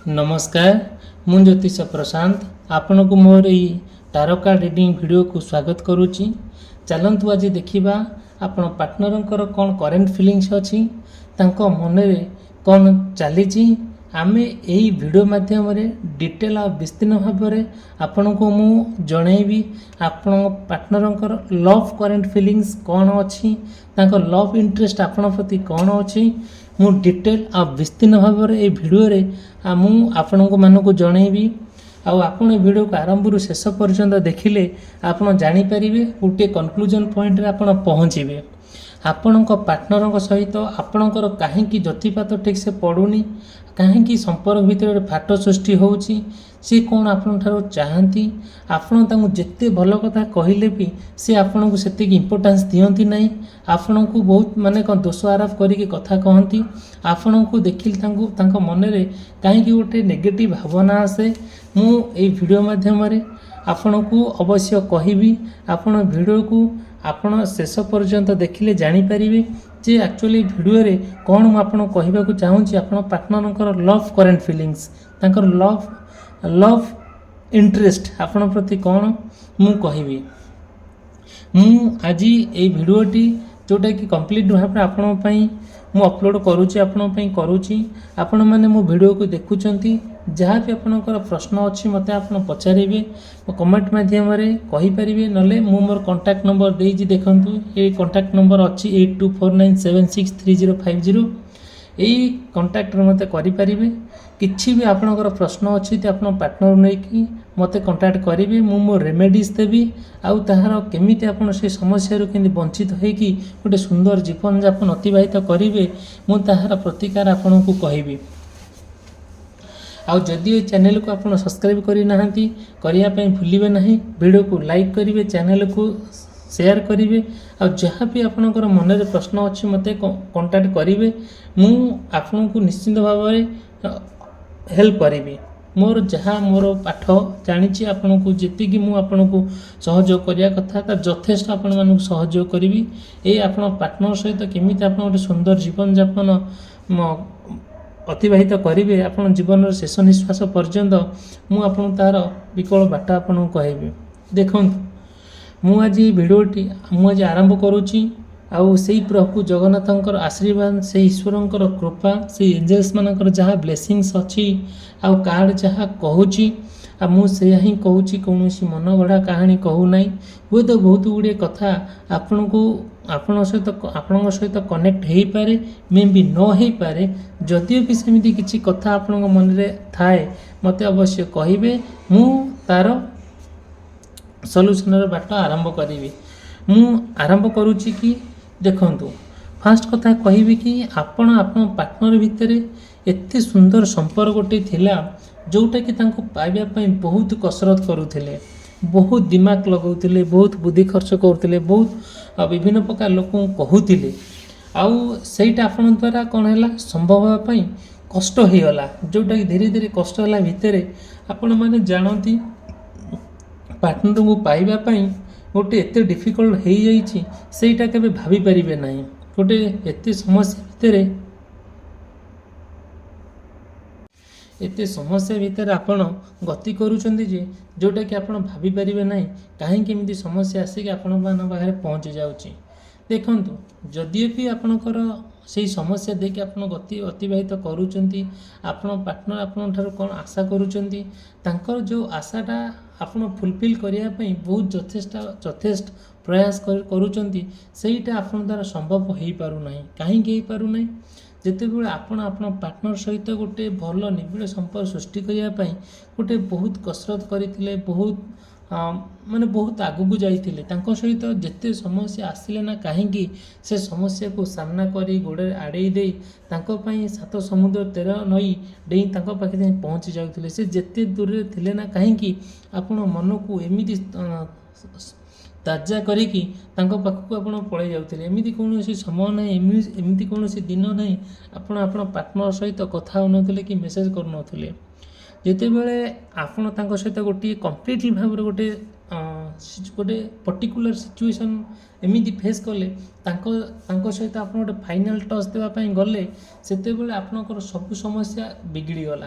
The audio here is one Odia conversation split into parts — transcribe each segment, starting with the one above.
नमस्कार मु ज्योतिष प्रशांत आपण को मोर ये टारो कार्ड रीडिंग वीडियो को स्वागत करुच्ची। चलतु आज देखा आपण पार्टनर कौन करेन्ट फिलिंग्स अच्छी तांको मन रे कौन चली आमे यही वीडियो माध्यम डिटेल और विस्तीर्ण भाव में आपण को मु जनइबी आपण पार्टनर लव करेन्ट फिलिंग्स कौन अच्छी तांको लव इंटरेस्ट आपण प्रति कौन अच्छी मु डिटेल आ विस्तीर्ण भाव में ये वीडियो रे मु आपण को जनइबी आपण वीडियो को आरंभ शेष पर्यंत देखिले आपण जानीपर गोटे कन्क्लूजन पॉइंट रे आपण पहुँचे आपण पार्टनर सहित आपणकर कहीं जतिपात ठीक से पड़ूनी कहीं संपर्क भितर फाट सृष्टि होची सी कौन आपण ठारो चाहती आपण तांको जेते भल कथा कहले भी सी आपण को सेति इंपोर्टेंस दियंती नहीं आपण को बहुत माने कोन दोष आरोप करिके कथा कहती आपण को देखिल तांको मन रे कहीं गोटे नेगेटिव भावना आसे मु ए वीडियो माध्यम रे आपण को अवश्य कहबी आपण वीडियो को आपण शेष पर्यंत देखिले जानी परिबे जे एक्चुअली वीडियो रे कौन मु आपण कहबा को चाहूची आपण पार्टनर लव करेंट फिलिंग्स तांकर लव इंटरेस्ट आपण प्रति कौन मु कहबी मु आज ए वीडियोटी जोटा कि कंप्लीट भाव में आपण पई मु अपलोड करूची आपण पई करूची आपण माने मो वीडियो को देखुचंती जहाँ भी आपनकर प्रश्न अच्छी मते आपन पचारिबे कमेंट माध्यम रे कहि परिबे नले मु मोर कांटेक्ट नंबर देइजी देखंतु ए कांटेक्ट नंबर अच्छी 8249763050 एई कांटेक्ट रे मते करि परिबे किछि भी आपनकर प्रश्न अच्छी तो आपन पार्टनर नै कि मते कांटेक्ट करिबे मु मो रेमेडीज देबी आउ ताहार केमिति आपन से समस्या रो केंदि वंचित होई कि गोटे सुंदर जीवन यापन अतिबाहित करिवे मु ताहार प्रतिकार आपन को कहिबी आउ जदि ये चैनल को आपन सब्सक्राइब करि नाहंती करिया पई भूलिबे नहीं वीडियो को लाइक करिवे चैनल को शेयर करिवे आउ जहाँ भी आपनकर मन रे प्रश्न अच्छी मते कांटेक्ट करिवे मु आपन को निश्चित भाव में हेल्प करिवे मोर जहाँ मोर पाठ जानी आपन को जी मु आपन को सहयोग करिया कथा ता यथेष्ट आपण मानक सहयोग करिवी ए आपन पार्टनर सहित केमिति आपन गोटे सुंदर जीवन यापन अतिबाहित करेंगे आपन जीवन शेष निश्वास पर्यंत मु आपन तार विकल बाट आपन कहबी देखु मु आज वीडियोटी मु आज आरंभ करुच्ची आउ से प्रभु जगन्नाथंकर आशीर्वाद से ईश्वरंकर कृपा से एंजेल्स मानकर जहाँ ब्लेसिंग्स अच्छी आउ कार्ड जहाँ कहूची आ मुझे ही कहूँ कौन मन गढ़ा कहानी कहू ना हुए तो बहुत गुड़े कथा आपण को आपण सहित कनेक्ट हो पारे मे भी न हो पारे जदिओ भी सेमती किसी कथा आपण मन रे थाए मते अवश्य कहिबे मु तार सॉल्यूशन बाट आरंभ करी मु आरंभ करुच्ची कि देखंतु फास्ट कथा कहबी कि आपण पार्टनर भितर एते सुंदर संपर्क गोटे थिला जोटा कि तांको पाइबा पई बहुत कसरत करुथिले बहुत दिमाग लगाउथिले बहुत बुद्धि खर्च करुथिले बहुत विभिन्न प्रकार लोक कहूथिले आउ सेटा आपण द्वारा कौन है संभव होगापी कष्ट हो गला जोटा कि धीरे धीरे कष्ट है भितर आपण मैंने जानती पार्टनर को पाइबापी गोटे एत डिफिकल्ट हो जाइए सेटा केबे भाभी पारिबे नहीं गोटे एत समस्या भितर एते समस्या भितर आपण गति करूचंदी जे जोटा कि आपण भाभी पारिबे नहीं कहीं केमिति समस्या आसिक आपण पाखे पहुँची जाउची देखंतु जदिओ भी आपणकर से समस्या देखिए आप गति अतिबाहित करुँच आपण पार्टनर आपण ठार कौन आशा करुँच तांकर जो आशाटा आपण फुलफिल करने बहुत यथेष्ट प्रयास करुँच सेटा आपण द्वारा संभव हो पारुना कहीं हो पारुना जितेबाला आपण पार्टनर सहित गोटे भल निबिड़ संपर्क सृष्टि करने गोटे बहुत कसरत करते बहुत माने बहुत आगू जाइए सहित जिते समस्या आसिले ना कहीं से समस्या को सामना करी गोड़े आड़े दे सात समुद्र 13 नई डे पाखे पहुँची जाते से जिते दूर थे ना कहीं आपण मन को एमती ताजा करी पाखक आप पलि जाते एमती कौन समय ना एमती कौन दिन ना आपण पार्टनर सहित कथा होते कि मेसेज करूँ जिते बड़े आपण सहित गोटे कम्प्लीटली भाव गोटे गोटे पर्टिकुलर सिचुएशन एमती फेस कले सहित आप गोटे फाइनाल टच देवाई गले से आपणकर सब समस्या बिगड़ी गला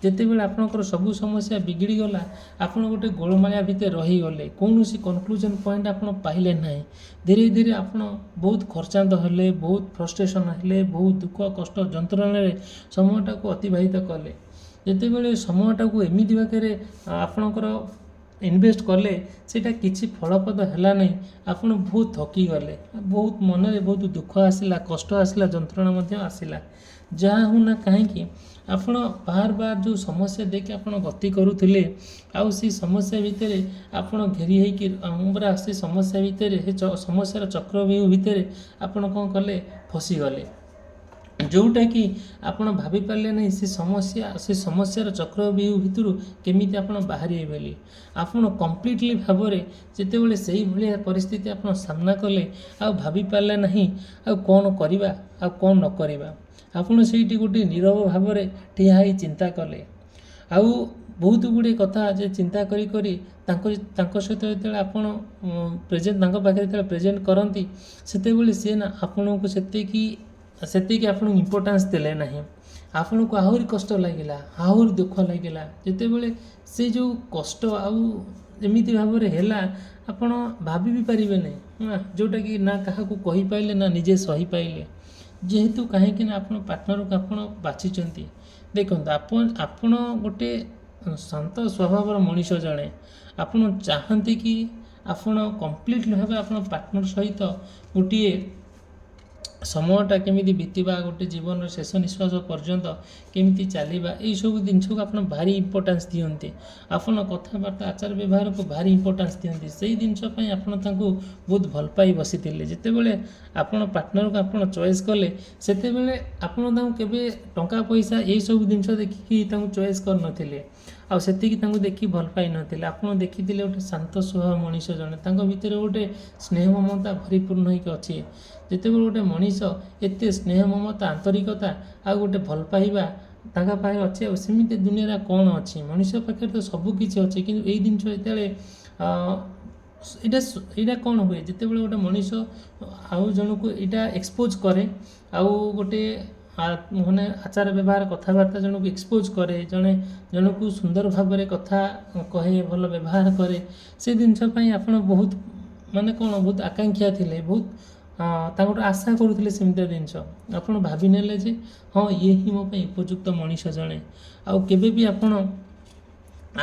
ଯେତେବେଳେ ଆପଣଙ୍କର ସବୁ ସମସ୍ୟା ବିଗିଡ଼ି ଗଲା, ଆପଣ ଗୋଟେ ଗୋଳମାଳିଆ ଭିତରେ ରହିଗଲେ, କୌଣସି କନକ୍ଲୁଜନ୍ ପଏଣ୍ଟ ଆପଣ ପାଇଲେ ନାହିଁ। ଧୀରେ ଧୀରେ ଆପଣ ବହୁତ ଖର୍ଚ୍ଚାନ୍ତ ହେଲେ, ବହୁତ ଫ୍ରଷ୍ଟ୍ରେସନ୍ ହେଲେ, ବହୁତ ଦୁଃଖ କଷ୍ଟ ଯନ୍ତ୍ରଣାରେ ସମୟଟାକୁ ଅତିବାହିତ କଲେ। ଯେତେବେଳେ ସମୟଟାକୁ ଏମିତି ଭାବରେ ଆପଣଙ୍କର ଇନଭେଷ୍ଟ କଲେ, ସେଇଟା କିଛି ଫଳପ୍ରଦ ହେଲା ନାହିଁ, ଆପଣ ବହୁତ ଥକିଗଲେ, ବହୁତ ମନରେ ବହୁତ ଦୁଃଖ ଆସିଲା, କଷ୍ଟ ଆସିଲା, ଯନ୍ତ୍ରଣା ମଧ୍ୟ ଆସିଲା। ଯାହା ହେଉନା କାହିଁକି ଆପଣ ବାର ଯେଉଁ ସମସ୍ୟା ଦେଇକି ଆପଣ ଗତି କରୁଥିଲେ, ଆଉ ସେଇ ସମସ୍ୟା ଭିତରେ ଆପଣ ଘେରି ହେଇକି ପୁରା ସେ ସମସ୍ୟା ଭିତରେ ସମସ୍ୟାର ଚକ୍ରବ୍ୟୂହ ଭିତରେ ଆପଣ କ'ଣ କଲେ, ଫସିଗଲେ। ଯେଉଁଟାକି ଆପଣ ଭାବିପାରିଲେ ନାହିଁ ସେ ସମସ୍ୟାର ଚକ୍ରବ୍ୟୂହ ଭିତରୁ କେମିତି ଆପଣ ବାହାରିବେ ବୋଲି। ଆପଣ କମ୍ପ୍ଲିଟଲି ଭାବରେ ଯେତେବେଳେ ସେଇଭଳିଆ ପରିସ୍ଥିତି ଆପଣ ସାମ୍ନା କଲେ, ଆଉ ଭାବିପାରିଲେ ନାହିଁ ଆଉ କ'ଣ କରିବା ଆଉ କ'ଣ ନ କରିବା। ଆପଣ ସେଇଠି ଗୋଟିଏ ନୀରବ ଭାବରେ ଠିଆ ହେଇ ଚିନ୍ତା କଲେ। ଆଉ ବହୁତ ଗୁଡ଼ିଏ କଥା ଯେ ଚିନ୍ତା କରି କରି ତାଙ୍କ ସହିତ ଯେତେବେଳେ ଆପଣ ତାଙ୍କ ପାଖରେ ଯେତେବେଳେ ପ୍ରେଜେଣ୍ଟ କରନ୍ତି, ସେତେବେଳେ ସିଏ ନା ଆପଣଙ୍କୁ ସେତିକି ଆପଣଙ୍କୁ ଇମ୍ପୋର୍ଟାନ୍ସ ଦେଲେ ନାହିଁ। ଆପଣଙ୍କୁ ଆହୁରି କଷ୍ଟ ଲାଗିଲା, ଆହୁରି ଦୁଃଖ ଲାଗିଲା। ଯେତେବେଳେ ସେ ଯେଉଁ କଷ୍ଟ ଆଉ ଏମିତି ଭାବରେ ହେଲା, ଆପଣ ଭାବି ବି ପାରିବେ ନାହିଁ, ଯେଉଁଟାକି ନା କାହାକୁ କହିପାରିଲେ ନା ନିଜେ ସହିପାରିଲେ। ଯେହେତୁ କାହିଁକି ନା ଆପଣ ପାର୍ଟନରକୁ ଆପଣ ବାଛିଛନ୍ତି। ଦେଖନ୍ତୁ, ଆପଣ ଗୋଟେ ଶାନ୍ତ ସ୍ୱଭାବର ମଣିଷ ଜଣେ। ଆପଣ ଚାହାନ୍ତି କି ଆପଣ କମ୍ପ୍ଲିଟଲି ଭାବେ ଆପଣ ପାର୍ଟନର ସହିତ ଗୋଟିଏ ସମୟଟା କେମିତି ବିତିବା, ଗୋଟେ ଜୀବନର ଶେଷ ନିଶ୍ୱାସ ପର୍ଯ୍ୟନ୍ତ କେମିତି ଚାଲିବା, ଏଇସବୁ ଜିନିଷକୁ ଆପଣ ଭାରି ଇମ୍ପୋର୍ଟାନ୍ସ ଦିଅନ୍ତି। ଆପଣ କଥାବାର୍ତ୍ତା ଆଚାର ବ୍ୟବହାରକୁ ଭାରି ଇମ୍ପୋର୍ଟାନ୍ସ ଦିଅନ୍ତି। ସେଇ ଜିନିଷ ପାଇଁ ଆପଣ ତାଙ୍କୁ ବହୁତ ଭଲ ପାଇ ବସିଥିଲେ। ଯେତେବେଳେ ଆପଣ ପାର୍ଟନରକୁ ଆପଣ ଚଏସ୍ କଲେ, ସେତେବେଳେ ଆପଣ ତାଙ୍କୁ କେବେ ଟଙ୍କା ପଇସା ଏଇସବୁ ଜିନିଷ ଦେଖିକି ତାଙ୍କୁ ଚଏସ୍ କରିନଥିଲେ, ଆଉ ସେତିକି ତାଙ୍କୁ ଦେଖି ଭଲ ପାଇନଥିଲେ। ଆପଣ ଦେଖିଥିଲେ ଗୋଟେ ଶାନ୍ତ ସ୍ୱଭାବ ମଣିଷ ଜଣେ, ତାଙ୍କ ଭିତରେ ଗୋଟେ ସ୍ନେହ ମମତା ପରିପୂର୍ଣ୍ଣ ହେଇକି ଅଛି। ଯେତେବେଳେ ଗୋଟେ ମଣିଷ ଏତେ ସ୍ନେହ ମମତା ଆନ୍ତରିକତା ଆଉ ଗୋଟେ ଭଲ ପାଇବା ତାଙ୍କ ପାଖରେ ଅଛି, ଆଉ ସେମିତି ଦୁନିଆରେ କ'ଣ ଅଛି? ମଣିଷ ପାଖରେ ତ ସବୁ କିଛି ଅଛି, କିନ୍ତୁ ଏଇ ଜିନିଷ ଯେତେବେଳେ ଏଇଟା କ'ଣ ହୁଏ, ଯେତେବେଳେ ଗୋଟେ ମଣିଷ ଆଉ ଜଣକୁ ଏଇଟା ଏକ୍ସପୋଜ୍ କରେ, ଆଉ ଗୋଟେ ମାନେ ଆଚାର ବ୍ୟବହାର କଥାବାର୍ତ୍ତା ଜଣକୁ ଏକ୍ସପୋଜ୍ କରେ, ଜଣକୁ ସୁନ୍ଦର ଭାବରେ କଥା କହେ, ଭଲ ବ୍ୟବହାର କରେ, ସେ ଜିନିଷ ପାଇଁ ଆପଣ ବହୁତ ବହୁତ ଆକାଂକ୍ଷା ଥିଲେ, ବହୁତ ତାଙ୍କଠୁ ଆଶା କରୁଥିଲେ ସେମିତିଆ ଜିନିଷ। ଆପଣ ଭାବିନେଲେ ଯେ ହଁ, ଇଏ ହିଁ ମୋ ପାଇଁ ଉପଯୁକ୍ତ ମଣିଷ ଜଣେ। ଆଉ କେବେ ବି ଆପଣ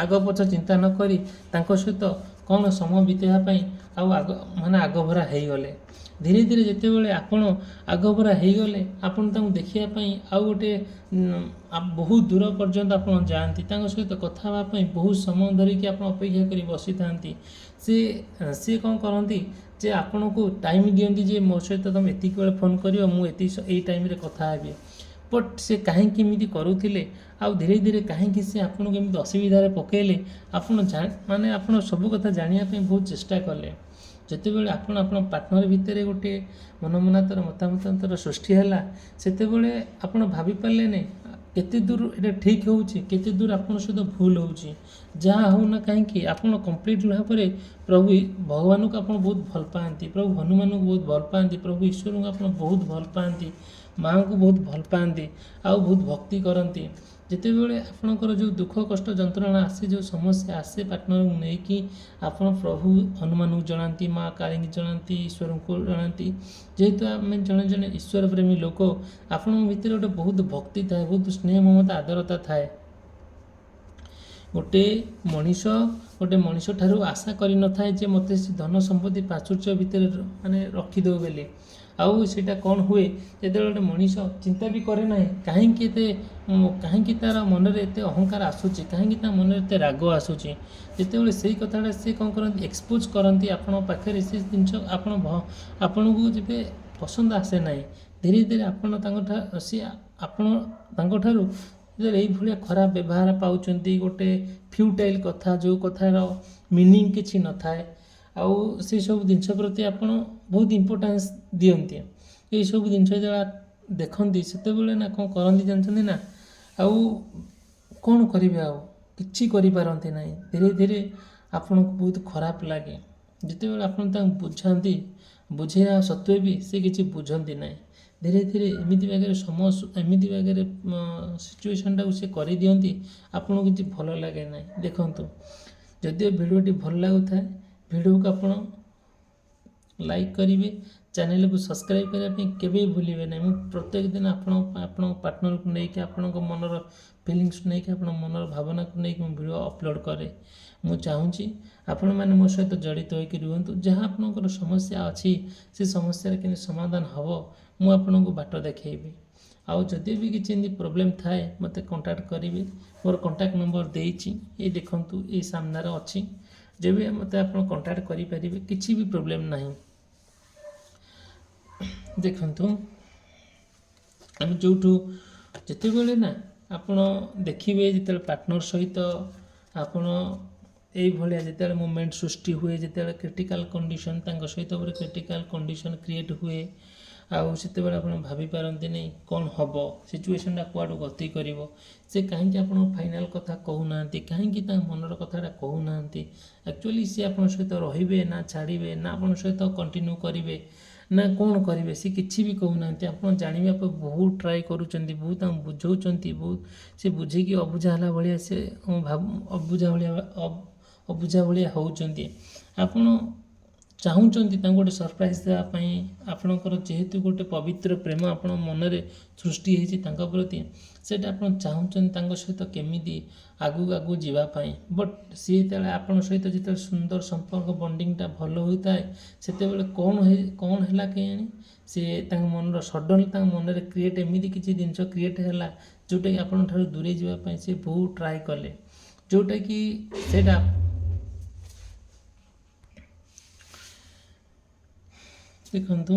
ଆଗ ପଛ ଚିନ୍ତା ନ କରି ତାଙ୍କ ସହିତ କ'ଣ ସମୟ ବିତେଇବା ପାଇଁ ଆଉ ଆଗଭରା ହେଇଗଲେ। ଧୀରେ ଧୀରେ ଯେତେବେଳେ ଆପଣ ଆଗଭରା ହେଇଗଲେ, ଆପଣ ତାଙ୍କୁ ଦେଖିବା ପାଇଁ ଆଉ ଗୋଟେ ବହୁତ ଦୂର ପର୍ଯ୍ୟନ୍ତ ଆପଣ ଯାଆନ୍ତି, ତାଙ୍କ ସହିତ କଥା ହେବା ପାଇଁ ବହୁତ ସମୟ ଧରିକି ଆପଣ ଅପେକ୍ଷା କରି ବସିଥାନ୍ତି। ସେ କ'ଣ କରନ୍ତି ଯେ ଆପଣଙ୍କୁ ଟାଇମ୍ ଦିଅନ୍ତି ଯେ ମୋ ସହିତ ତୁମେ ଏତିକି ବେଳେ ଫୋନ୍ କରିବ, ମୁଁ ଏଇ ଟାଇମ୍ରେ କଥା ହେବି। ବଟ୍ ସେ କାହିଁକି ଏମିତି କରୁଥିଲେ, ଆଉ ଧୀରେ ଧୀରେ କାହିଁକି ସେ ଆପଣଙ୍କୁ ଏମିତି ଅସୁବିଧାରେ ପକାଇଲେ, ଆପଣ ସବୁ କଥା ଜାଣିବା ପାଇଁ ବହୁତ ଚେଷ୍ଟା କଲେ। ଯେତେବେଳେ ଆପଣ ପାର୍ଟନର ଭିତରେ ଗୋଟେ ମତାମତାନ୍ତର ସୃଷ୍ଟି ହେଲା, ସେତେବେଳେ ଆପଣ ଭାବିପାରିଲେ ନାହିଁ କେତେ ଦୂର ଏଇଟା ଠିକ୍ ହେଉଛି, କେତେ ଦୂର ଆପଣଙ୍କ ସହିତ ଭୁଲ ହେଉଛି। ଯାହା ହେଉନା କାହିଁକି ଆପଣ କମ୍ପ୍ଲିଟ୍ ଭାବରେ ପ୍ରଭୁ ଭଗବାନଙ୍କୁ ଆପଣ ବହୁତ ଭଲ ପାଆନ୍ତି, ପ୍ରଭୁ ହନୁମାନଙ୍କୁ ବହୁତ ଭଲ ପାଆନ୍ତି, ପ୍ରଭୁ ଈଶ୍ୱରଙ୍କୁ ଆପଣ ବହୁତ ଭଲ ପାଆନ୍ତି, ମାଆଙ୍କୁ ବହୁତ ଭଲ ପାଆନ୍ତି, ଆଉ ବହୁତ ଭକ୍ତି କରନ୍ତି। ଯେତେବେଳେ ଆପଣଙ୍କର ଯେଉଁ ଦୁଃଖ କଷ୍ଟ ଯନ୍ତ୍ରଣା ଆସେ, ଯେଉଁ ସମସ୍ୟା ଆସେ, ପାର୍ଟନରକୁ ନେଇକି ଆପଣ ପ୍ରଭୁ ହନୁମାନଙ୍କୁ ଜଣାନ୍ତି, ମା କାଳୀଙ୍କୁ ଜଣାନ୍ତି, ଈଶ୍ୱରଙ୍କୁ ଜଣାନ୍ତି। ଯେହେତୁ ଆମେ ଜଣେ ଜଣେ ଈଶ୍ୱର ପ୍ରେମୀ ଲୋକ, ଆପଣଙ୍କ ଭିତରେ ଗୋଟେ ବହୁତ ଭକ୍ତି ଥାଏ, ବହୁତ ସ୍ନେହ ମମତା ଆଦରତା ଥାଏ। ଗୋଟେ ମଣିଷ ଠାରୁ ଆଶା କରିନଥାଏ ଯେ ମୋତେ ସେ ଧନ ସମ୍ପତ୍ତି ପ୍ରାଚୁର୍ଯ୍ୟ ଭିତରେ ରଖିଦେଉ ବୋଲି। ଆଉ ସେଇଟା କ'ଣ ହୁଏ, ଯେତେବେଳେ ଗୋଟେ ମଣିଷ ଚିନ୍ତା ବି କରେ ନାହିଁ କାହିଁକି ତା'ର ମନରେ ଏତେ ଅହଙ୍କାର ଆସୁଛି, କାହିଁକି ତା ମନରେ ଏତେ ରାଗ ଆସୁଛି। ଯେତେବେଳେ ସେଇ କଥାଟା ସେ କ'ଣ କରନ୍ତି, ଏକ୍ସପୋଜ୍ କରନ୍ତି ଆପଣଙ୍କ ପାଖରେ, ସେ ଜିନିଷ ଆପଣଙ୍କୁ ଯେବେ ପସନ୍ଦ ଆସେ ନାହିଁ, ଧୀରେ ଧୀରେ ଆପଣ ତାଙ୍କଠାରୁ ଯେତେବେଳେ ଏଇଭଳିଆ ଖରାପ ବ୍ୟବହାର ପାଉଛନ୍ତି, ଗୋଟେ ଫ୍ୟୁଟାଇଲ୍ କଥା, ଯେଉଁ କଥାର ମିନିଂ କିଛି ନଥାଏ, ଆଉ ସେସବୁ ଜିନିଷ ପ୍ରତି ଆପଣ ବହୁତ ଇମ୍ପୋର୍ଟାନ୍ସ ଦିଅନ୍ତି। ଏଇସବୁ ଜିନିଷ ଯେତେବେଳେ ଦେଖନ୍ତି, ସେତେବେଳେ ନା କ'ଣ କରନ୍ତି ଜାଣିଛନ୍ତି ନା, ଆଉ କ'ଣ କରିବେ, ଆଉ କିଛି କରିପାରନ୍ତି ନାହିଁ। ଧୀରେ ଧୀରେ ଆପଣଙ୍କୁ ବହୁତ ଖରାପ ଲାଗେ। ଯେତେବେଳେ ଆପଣ ତାଙ୍କୁ ବୁଝାନ୍ତି, ବୁଝେଇବା ସତ୍ତ୍ୱେ ବି ସେ କିଛି ବୁଝନ୍ତି ନାହିଁ। ଧୀରେ ଧୀରେ ଏମିତି ବାଗରେ ଏମିତି ବାଗରେ ସିଚୁଏସନ୍ଟାକୁ ସେ କରିଦିଅନ୍ତି ଆପଣଙ୍କୁ କିଛି ଭଲ ଲାଗେ ନାହିଁ। ଦେଖନ୍ତୁ, ଯଦିଓ ଭିଡ଼ିଓଟି ଭଲ ଲାଗୁଥାଏ ଭିଡ଼ିଓକୁ ଆପଣ ଲାଇକ୍ କରିବେ, ଚ୍ୟାନେଲକୁ ସବସ୍କ୍ରାଇବ୍ କରିବା ପାଇଁ କେବେ ବି ଭୁଲିବେ ନାହିଁ। ମୁଁ ପ୍ରତ୍ୟେକ ଦିନ ଆପଣଙ୍କ ପାର୍ଟନରକୁ ନେଇକି ଆପଣଙ୍କ ମନର ଫିଲିଙ୍ଗସକୁ ନେଇକି ଆପଣଙ୍କ ମନର ଭାବନାକୁ ନେଇକି ମୁଁ ଭିଡ଼ିଓ ଅପଲୋଡ଼ କରେ। ମୁଁ ଚାହୁଁଛି ଆପଣମାନେ ମୋ ସହିତ ଜଡ଼ିତ ହୋଇକି ରୁହନ୍ତୁ। ଯାହା ଆପଣଙ୍କର ସମସ୍ୟା ଅଛି ସେ ସମସ୍ୟାର କେମିତି ସମାଧାନ ହେବ ମୁଁ ଆପଣଙ୍କୁ ବାଟ ଦେଖାଇବି। ଆଉ ଯଦି ବି କିଛି ଏମିତି ପ୍ରୋବ୍ଲେମ୍ ଥାଏ ମୋତେ କଣ୍ଟାକ୍ଟ କରିବେ। ମୋର କଣ୍ଟାକ୍ଟ ନମ୍ବର ଦେଇଛି, ଏଇ ଦେଖନ୍ତୁ ଏଇ ସାମ୍ନାରେ ଅଛି। ଯେବେ ମୋତେ ଆପଣ କଣ୍ଟାକ୍ଟ କରିପାରିବେ, କିଛି ବି ପ୍ରୋବ୍ଲେମ୍ ନାହିଁ। ଦେଖନ୍ତୁ, ଆମେ ଯେଉଁଠୁ ଯେତେବେଳେ ନା ଆପଣ ଦେଖିବେ ଯେତେବେଳେ ପାର୍ଟନର ସହିତ ଆପଣ ଏଇଭଳିଆ ଯେତେବେଳେ ମୁଭମେଣ୍ଟ ସୃଷ୍ଟି ହୁଏ, ଯେତେବେଳେ କ୍ରିଟିକାଲ୍ କଣ୍ଡିସନ୍ ତାଙ୍କ ସହିତ ଗୋଟେ କ୍ରିଟିକାଲ୍ କଣ୍ଡିସନ୍ କ୍ରିଏଟ୍ ହୁଏ, ଆଉ ସେତେବେଳେ ଆପଣ ଭାବିପାରନ୍ତିନି କ'ଣ ହେବ, ସିଚୁଏସନ୍ଟା କୁଆଡ଼ୁ ଗତି କରିବ, ସେ କାହିଁକି ଆପଣଙ୍କ ଫାଇନାଲ୍ କଥା କହୁନାହାନ୍ତି, କାହିଁକି ତାଙ୍କ ମନର କଥାଟା କହୁନାହାନ୍ତି, ଆକ୍ଚୁଆଲି ସେ ଆପଣଙ୍କ ସହିତ ରହିବେ ନା ଛାଡ଼ିବେ, ନା ଆପଣଙ୍କ ସହିତ କଣ୍ଟିନ୍ୟୁ କରିବେ ନା କ'ଣ କରିବେ, ସେ କିଛି ବି କହୁନାହାନ୍ତି। ଆପଣ ଜାଣିବା ପାଇଁ ବହୁତ ଟ୍ରାଏ କରୁଛନ୍ତି, ବହୁତ ତାଙ୍କୁ ବୁଝାଉଛନ୍ତି, ବହୁତ ସେ ବୁଝିକି ଅବୁଝା ହେଲା ଭଳିଆ ସେ ଅବୁଝା ଭଳିଆ ହେଉଛନ୍ତି। ଆପଣ ଚାହୁଁଛନ୍ତି ତାଙ୍କୁ ଗୋଟେ ସରପ୍ରାଇଜ୍ ଦେବା ପାଇଁ। ଆପଣଙ୍କର ଯେହେତୁ ଗୋଟେ ପବିତ୍ର ପ୍ରେମ ଆପଣଙ୍କ ମନରେ ସୃଷ୍ଟି ହେଇଛି ତାଙ୍କ ପ୍ରତି, ସେଇଟା ଆପଣ ଚାହୁଁଛନ୍ତି ତାଙ୍କ ସହିତ କେମିତି ଆଗକୁ ଯିବା ପାଇଁ। ବଟ୍ ସିଏ ଯେତେବେଳେ ଆପଣଙ୍କ ସହିତ ଯେତେବେଳେ ସୁନ୍ଦର ସମ୍ପର୍କ ବଣ୍ଡିଂଟା ଭଲ ହୋଇଥାଏ, ସେତେବେଳେ କ'ଣ ହେଲା କେଜାଣି ସେ ତାଙ୍କ ମନର ସଡନ୍ଲି ତାଙ୍କ ମନରେ ଏମିତି କିଛି ଜିନିଷ କ୍ରିଏଟ୍ ହେଲା ଯେଉଁଟାକି ଆପଣଙ୍କ ଠାରୁ ଦୂରେଇ ଯିବା ପାଇଁ ସେ ବହୁତ ଟ୍ରାଏ କଲେ, ଯେଉଁଟାକି ସେଇଟା ଦେଖନ୍ତୁ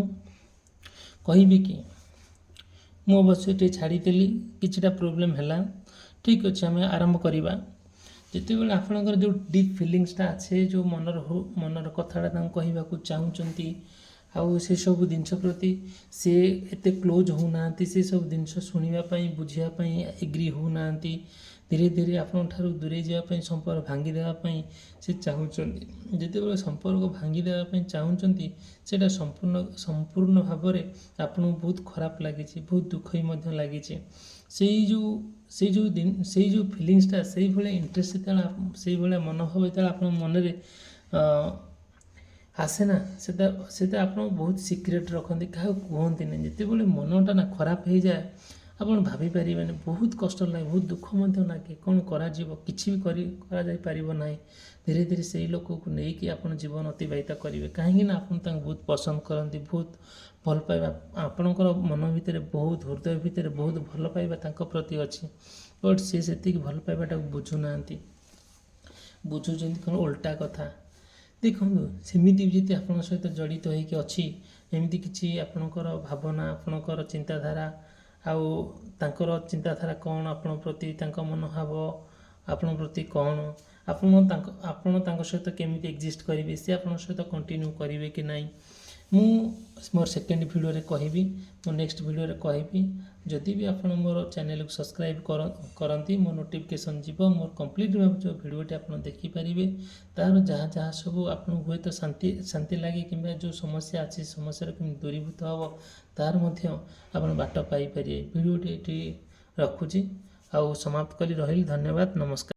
କହିବି କି ମୁଁ ଅବଶ୍ୟ ଟିକେ ଛାଡ଼ିଦେଲି, କିଛିଟା ପ୍ରୋବ୍ଲେମ୍ ହେଲା। ଠିକ୍ ଅଛି, ଆମେ ଆରମ୍ଭ କରିବା। ଯେତେବେଳେ ଆପଣଙ୍କର ଯେଉଁ ଡିପ୍ ଫିଲିଙ୍ଗସଟା ଅଛି, ଯେଉଁ ମନର କଥାଟା ତାଙ୍କୁ କହିବାକୁ ଚାହୁଁଛନ୍ତି, ଆଉ ସେସବୁ ଜିନିଷ ପ୍ରତି ସେ ଏତେ କ୍ଲୋଜ୍ ହେଉନାହାନ୍ତି, ସେସବୁ ଜିନିଷ ଶୁଣିବା ପାଇଁ ବୁଝିବା ପାଇଁ ଏଗ୍ରି ହେଉନାହାନ୍ତି, ଧୀରେ ଧୀରେ ଆପଣଙ୍କ ଠାରୁ ଦୂରେଇ ଯିବା ପାଇଁ, ସମ୍ପର୍କ ଭାଙ୍ଗି ଦେବା ପାଇଁ ସେ ଚାହୁଁଛନ୍ତି। ଯେତେବେଳେ ସମ୍ପର୍କ ଭାଙ୍ଗି ଦେବା ପାଇଁ ଚାହୁଁଛନ୍ତି, ସେଇଟା ସମ୍ପୂର୍ଣ୍ଣ ଭାବରେ ଆପଣଙ୍କୁ ବହୁତ ଖରାପ ଲାଗିଛି, ବହୁତ ଦୁଃଖ ମଧ୍ୟ ଲାଗିଛି। ସେଇ ଯେଉଁ ଫିଲିଙ୍ଗସଟା, ସେଇଭଳିଆ ଇଣ୍ଟରେଷ୍ଟ ଯେତେବେଳେ ସେଇଭଳିଆ ମନୋଭାବ ଯେତେବେଳେ ଆପଣଙ୍କ ମନରେ ଆସେ ନା, ସେଟା ଆପଣ ବହୁତ ସିକ୍ରେଟ୍ ରଖନ୍ତି, କାହାକୁ କୁହନ୍ତିନି। ଯେତେବେଳେ ମନଟା ନା ଖରାପ ହେଇଯାଏ ଆପଣ ଭାବିପାରିବେନି, ବହୁତ କଷ୍ଟ ଲାଗେ, ବହୁତ ଦୁଃଖ ମଧ୍ୟ ଲାଗେ। କ'ଣ କରାଯିବ, କିଛି ବି କରାଯାଇପାରିବ ନାହିଁ। ଧୀରେ ଧୀରେ ସେଇ ଲୋକକୁ ନେଇକି ଆପଣ ଜୀବନ ଅତିବାହିତ କରିବେ, କାହିଁକି ନା ଆପଣ ତାଙ୍କୁ ବହୁତ ପସନ୍ଦ କରନ୍ତି, ବହୁତ ଭଲ ପାଇବା ଆପଣଙ୍କର ମନ ଭିତରେ, ବହୁତ ହୃଦୟ ଭିତରେ ବହୁତ ଭଲ ପାଇବା ତାଙ୍କ ପ୍ରତି ଅଛି। ବଟ୍ ସେ ସେତିକି ଭଲ ପାଇବାଟାକୁ ବୁଝୁନାହାନ୍ତି, ବୁଝୁଛନ୍ତି କ'ଣ ଓଲଟା କଥା। ଦେଖନ୍ତୁ, ସେମିତି ବି ଯଦି ଆପଣଙ୍କ ସହିତ ଜଡ଼ିତ ହୋଇକି ଅଛି, ଏମିତି କିଛି ଆପଣଙ୍କର ଭାବନା, ଆପଣଙ୍କର ଚିନ୍ତାଧାରା, ଆଉ ତାଙ୍କର ଚିନ୍ତାଧାରା କ'ଣ ଆପଣଙ୍କ ପ୍ରତି, ତାଙ୍କ ମନୋଭାବ ଆପଣଙ୍କ ପ୍ରତି କ'ଣ, ଆପଣ ତାଙ୍କ ସହିତ କେମିତି ଏକ୍ଜିଷ୍ଟ କରିବେ, ସେ ଆପଣଙ୍କ ସହିତ କଣ୍ଟିନ୍ୟୁ କରିବେ କି ନାହିଁ, ମୁଁ ମୋର ସେକେଣ୍ଡ ଭିଡ଼ିଓରେ କହିବି, ମୋ ନେକ୍ସଟ ଭିଡ଼ିଓରେ କହିବି। ଯଦି ବି ଆପଣ ମୋର ଚ୍ୟାନେଲକୁ ସବସ୍କ୍ରାଇବ୍ କରନ୍ତି, ମୋ ନୋଟିଫିକେସନ୍ ଯିବ, ମୋର କମ୍ପ୍ଲିଟ୍ ଭାବେ ଯେଉଁ ଭିଡ଼ିଓଟି ଆପଣ ଦେଖିପାରିବେ, ତା'ର ଯାହା ସବୁ ଆପଣଙ୍କୁ ହୁଏତ ଶାନ୍ତି ଲାଗେ, କିମ୍ବା ଯେଉଁ ସମସ୍ୟା ଅଛି ସମସ୍ୟାର କେମିତି ଦୂରୀଭୂତ ହେବ ତାର ମଧ୍ୟ ଆପଣ ବାଟ ପାଇପାରିବେ। ଭିଡ଼ିଓଟି ଏଠି ରଖୁଛି, ଆଉ ସମାପ୍ତ କରି ରହିଲି। ଧନ୍ୟବାଦ, ନମସ୍କାର।